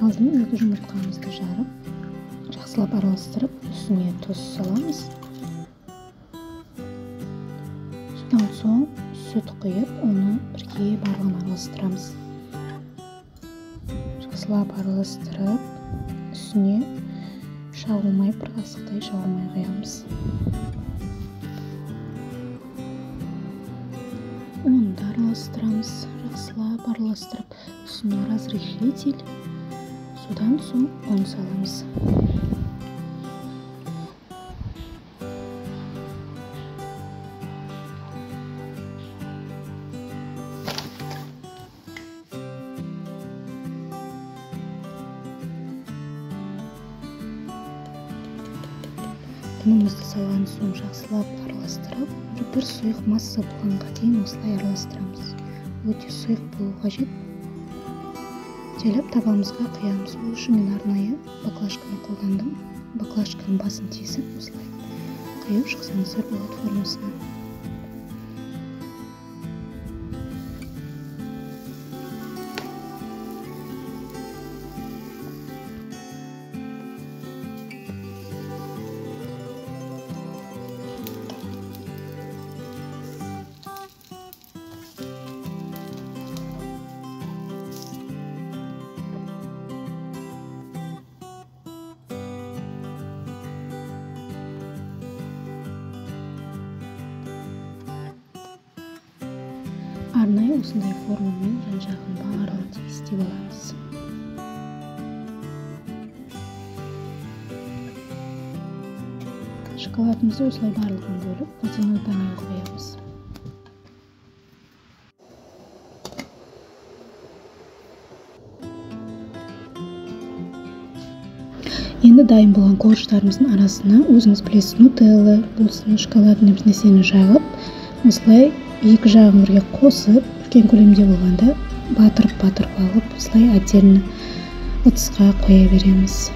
Алдымен 2 жұмыртқамызды жарып, жақсылап араластырып, үстіне тұз саламыз. Содан соң сүт құйып, оны бірге барлығын араластырамыз. Жақсылап араластырып, үстіне шағылмай, бір қасықтай шағылмай құямыз. Оны да араластырамыз, жақсылап араластырып, үстіне разрыхлитель, содан соң ұн саламыз. Ұнымызды салған соң жақсылап араластырып, бір сұйық масса болғанға дейін осылай араластырамыз. Өте сұйық болу қажет. Жайлап табамызға құямыз. Ол үшін мен арнайы баклажканы қолдандым. Баклажканың басын тесіп, осылай құйып шықсаңыздар болады формасына. Арнайы осындай формамен жан-жағын барлығын тегістеп аламыз. Шоколадымызды осылай барлығын бөліп, водяной банян қоямыз. Енді дайын болған қуыршақтарымыздың арасына өзіңіз білесіз, нутелла болсын, шоколадный бір нәрсені жағып, осылай екі жағын бірге қосып, үлкен көлемде болғанда батырып алып, осылай отдельно ыдысқа қоя береміз.